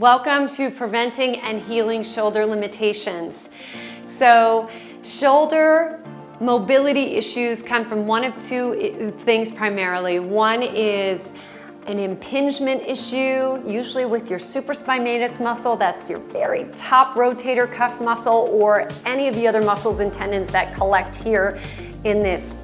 Welcome to Preventing and Healing Shoulder Limitations. So, shoulder mobility issues come from one of two things primarily. One is an impingement issue, usually with your supraspinatus muscle, that's your very top rotator cuff muscle, or any of the other muscles and tendons that collect here in this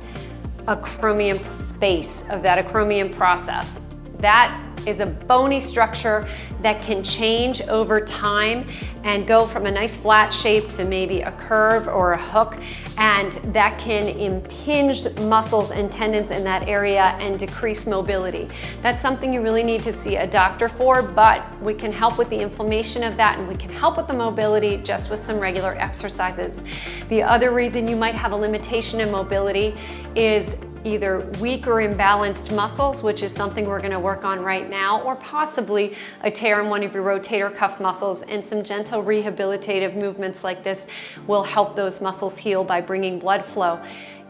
acromion space of that acromion process. That is a bony structure that can change over time and go from a nice flat shape to maybe a curve or a hook, and that can impinge muscles and tendons in that area and decrease mobility. That's something you really need to see a doctor for, but we can help with the inflammation of that, and we can help with the mobility just with some regular exercises. The other reason you might have a limitation in mobility is either weak or imbalanced muscles, which is something we're going to work on right now, or possibly a tear in one of your rotator cuff muscles, and some gentle rehabilitative movements like this will help those muscles heal by bringing blood flow.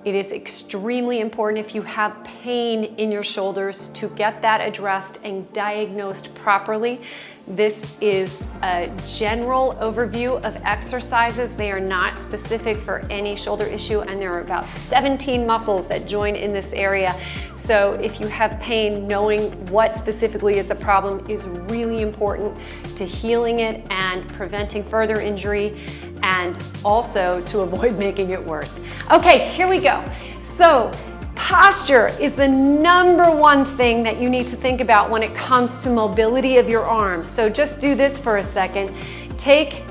It is extremely important if you have pain in your shoulders to get that addressed and diagnosed properly. This is a general overview of exercises. They are not specific for any shoulder issue, and there are about 17 muscles that join in this area. So if you have pain, knowing what specifically is the problem is really important to healing it and preventing further injury, and also to avoid making it worse. Okay, here we go. So posture is the number one thing that you need to think about when it comes to mobility of your arms. So just do this for a second. Take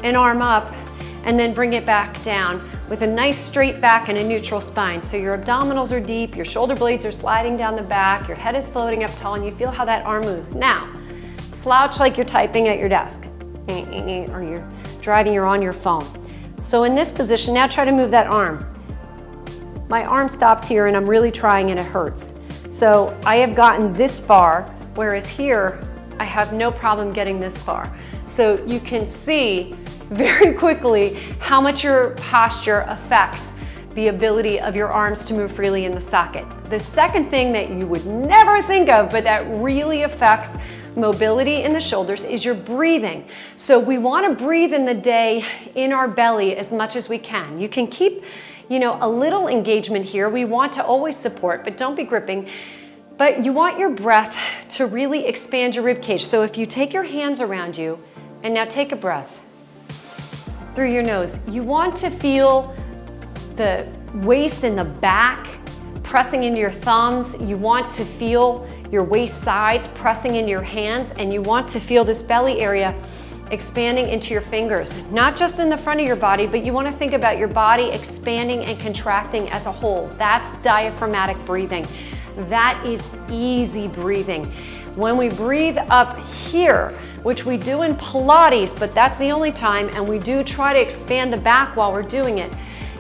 an arm up and then bring it back down with a nice straight back and a neutral spine. So your abdominals are deep, your shoulder blades are sliding down the back, your head is floating up tall, and you feel how that arm moves. Now, slouch like you're typing at your desk, or you're driving, you're on your phone. So in this position, now try to move that arm. My arm stops here and I'm really trying and it hurts. So I have gotten this far, whereas here, I have no problem getting this far. So you can see very quickly how much your posture affects the ability of your arms to move freely in the socket. The second thing that you would never think of, but that really affects mobility in the shoulders, is your breathing. So we want to breathe in the day in our belly as much as we can. You can keep, a little engagement here. We want to always support, but don't be gripping. But you want your breath to really expand your rib cage. So if you take your hands around you and now take a breath through your nose, you want to feel the waist and the back pressing into your thumbs. You want to feel your waist sides pressing into your hands, and you want to feel this belly area expanding into your fingers, not just in the front of your body, but you want to think about your body expanding and contracting as a whole. That's diaphragmatic breathing. That is easy breathing. When we breathe up here, which we do in Pilates, but that's the only time, and we do try to expand the back while we're doing it.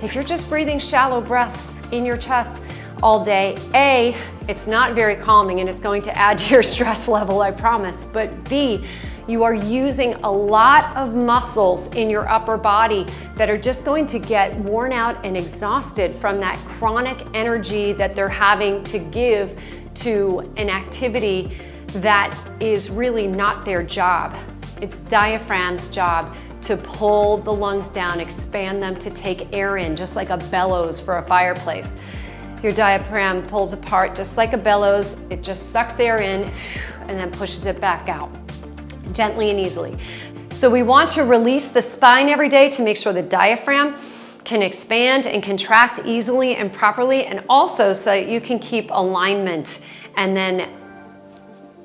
If you're just breathing shallow breaths in your chest all day, A, it's not very calming and it's going to add to your stress level, I promise. But B, you are using a lot of muscles in your upper body that are just going to get worn out and exhausted from that chronic energy that they're having to give to an activity that is really not their job. It's diaphragm's job to pull the lungs down, expand them to take air in, just like a bellows for a fireplace. Your diaphragm pulls apart just like a bellows. It just sucks air in and then pushes it back out, gently and easily. So we want to release the spine every day to make sure the diaphragm can expand and contract easily and properly, and also so that you can keep alignment and then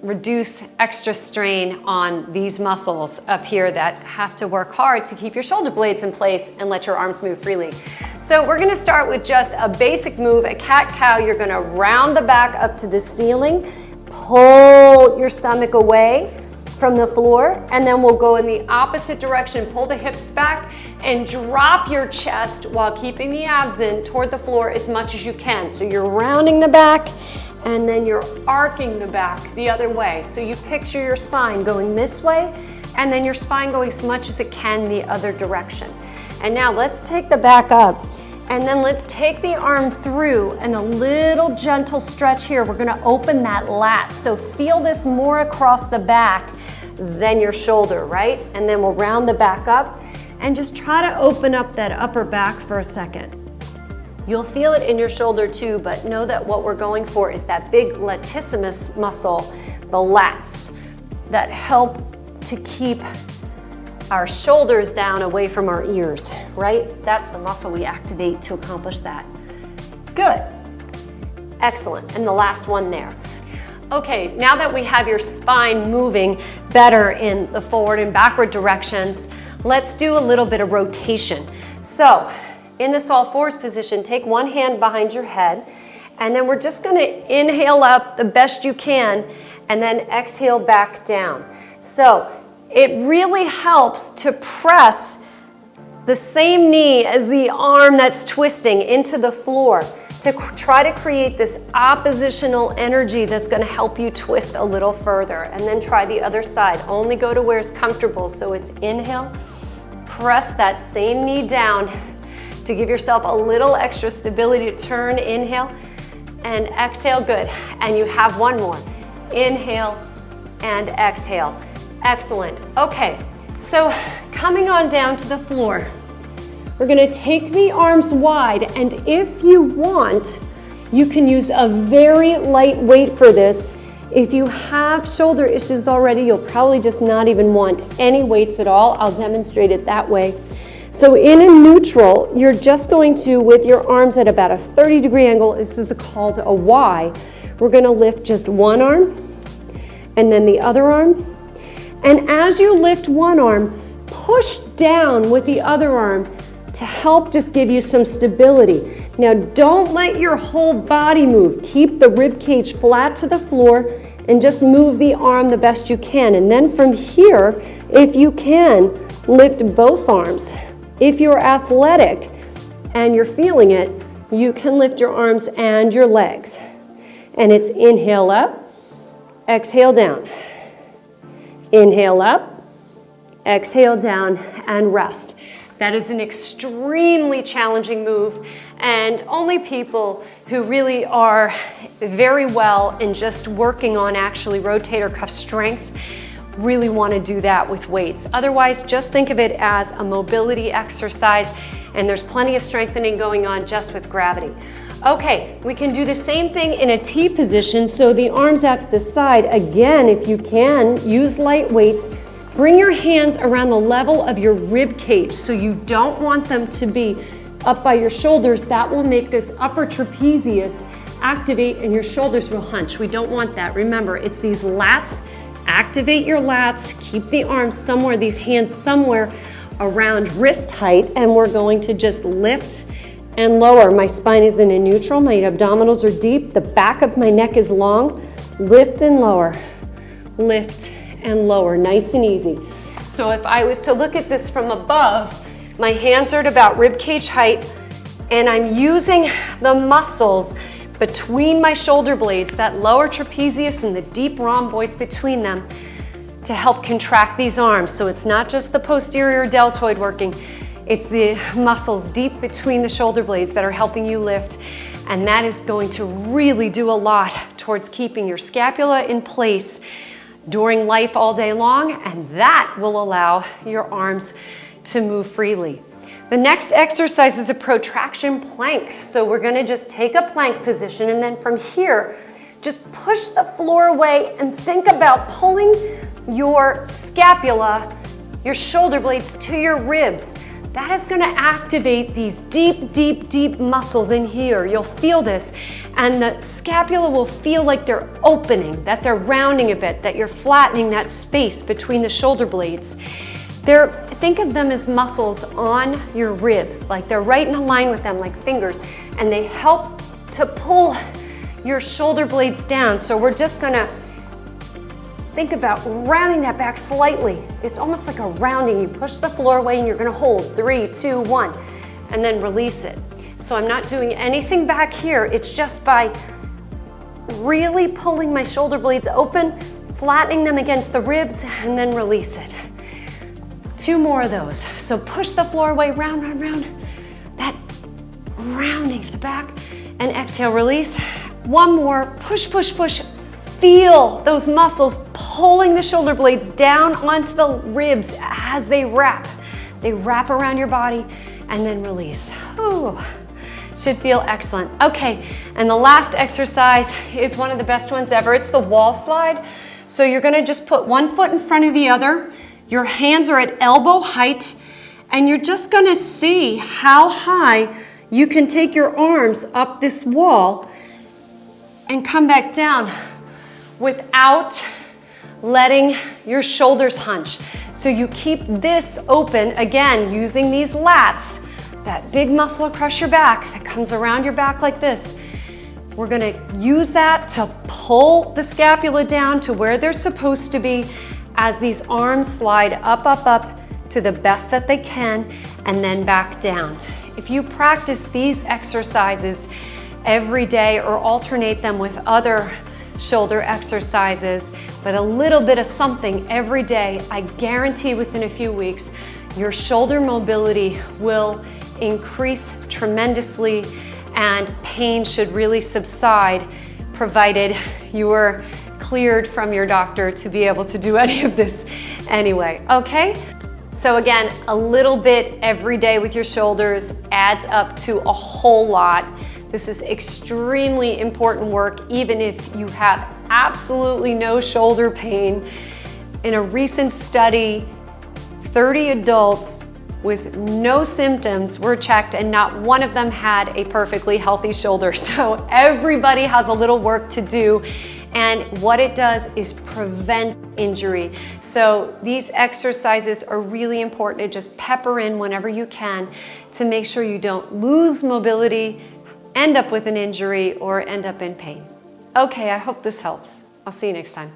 reduce extra strain on these muscles up here that have to work hard to keep your shoulder blades in place and let your arms move freely. So we're going to start with just a basic move, a cat-cow. You're going to round the back up to the ceiling, pull your stomach away from the floor, and then we'll go in the opposite direction. Pull the hips back and drop your chest while keeping the abs in toward the floor as much as you can. So you're rounding the back and then you're arcing the back the other way. So you picture your spine going this way and then your spine going as much as it can the other direction. And now let's take the back up, and then let's take the arm through and a little gentle stretch here. We're gonna open that lat. So feel this more across the back then your shoulder, right? And then we'll round the back up and just try to open up that upper back for a second. You'll feel it in your shoulder too, but know that what we're going for is that big latissimus muscle, the lats, that help to keep our shoulders down away from our ears, right? That's the muscle we activate to accomplish that. Good. Excellent. And the last one there. Okay, now that we have your spine moving better in the forward and backward directions, let's do a little bit of rotation. So, in this all fours position, take one hand behind your head, and then we're just gonna inhale up the best you can, and then exhale back down. So, it really helps to press the same knee as the arm that's twisting into the floor to try to create this oppositional energy that's gonna help you twist a little further. And then try the other side. Only go to where it's comfortable. So it's inhale, press that same knee down to give yourself a little extra stability to turn. Inhale and exhale, good. And you have one more. Inhale and exhale. Excellent. Okay, so coming on down to the floor, we're gonna take the arms wide, and if you want, you can use a very light weight for this. If you have shoulder issues already, you'll probably just not even want any weights at all. I'll demonstrate it that way. So in a neutral, you're just going to, with your arms at about a 30-degree angle, this is called a Y, we're gonna lift just one arm, and then the other arm. And as you lift one arm, push down with the other arm to help just give you some stability. Now don't let your whole body move. Keep the rib cage flat to the floor and just move the arm the best you can. And then from here, if you can, lift both arms. If you're athletic and you're feeling it, you can lift your arms and your legs. And it's inhale up, exhale down. Inhale up, exhale down, and rest. That is an extremely challenging move, and only people who really are very well in just working on actually rotator cuff strength really want to do that with weights. Otherwise, just think of it as a mobility exercise, and there's plenty of strengthening going on just with gravity. Okay, we can do the same thing in a T position, so the arms out to the side. Again, if you can, use light weights. Bring your hands around the level of your rib cage, so you don't want them to be up by your shoulders. That will make this upper trapezius activate and your shoulders will hunch. We don't want that. Remember, it's these lats. Activate your lats, keep the arms somewhere, these hands somewhere around wrist height, and we're going to just lift and lower. My spine is in a neutral, my abdominals are deep, the back of my neck is long. Lift and lower, lift and lower, nice and easy. So if I was to look at this from above, my hands are at about rib cage height, and I'm using the muscles between my shoulder blades, that lower trapezius and the deep rhomboids between them, to help contract these arms. So it's not just the posterior deltoid working, it's the muscles deep between the shoulder blades that are helping you lift, and that is going to really do a lot towards keeping your scapula in place during life all day long, and that will allow your arms to move freely. The next exercise is a protraction plank. So we're gonna just take a plank position, and then from here, just push the floor away and think about pulling your scapula, your shoulder blades to your ribs. That is gonna activate these deep, deep, deep muscles in here. You'll feel this, and the scapula will feel like they're opening, that they're rounding a bit, that you're flattening that space between the shoulder blades. Think of them as muscles on your ribs, like they're right in a line with them, like fingers, and they help to pull your shoulder blades down. So we're just gonna think about rounding that back slightly. It's almost like a rounding. You push the floor away and you're gonna hold 3, 2, 1, and then release it. So I'm not doing anything back here. It's just by really pulling my shoulder blades open, flattening them against the ribs, and then release it. 2 more of those. So push the floor away, round, round, round. That rounding of the back, and exhale, release. 1 more, push, push, push. feel those muscles pulling the shoulder blades down onto the ribs as they wrap. They wrap around your body and then release. Ooh, should feel excellent. Okay, and the last exercise is one of the best ones ever. It's the wall slide. So you're gonna just put one foot in front of the other. Your hands are at elbow height, and you're just gonna see how high you can take your arms up this wall and come back down without letting your shoulders hunch. So you keep this open, again, using these lats, that big muscle across your back that comes around your back like this. We're gonna use that to pull the scapula down to where they're supposed to be as these arms slide up, up, up to the best that they can, and then back down. If you practice these exercises every day or alternate them with other shoulder exercises, but a little bit of something every day, I guarantee within a few weeks, your shoulder mobility will increase tremendously and pain should really subside, provided you were cleared from your doctor to be able to do any of this anyway, okay? So again, a little bit every day with your shoulders adds up to a whole lot. This is extremely important work, even if you have absolutely no shoulder pain. In a recent study, 30 adults with no symptoms were checked and not one of them had a perfectly healthy shoulder. So everybody has a little work to do, and what it does is prevent injury. So these exercises are really important to just pepper in whenever you can to make sure you don't lose mobility, end up with an injury, or end up in pain. Okay, I hope this helps. I'll see you next time.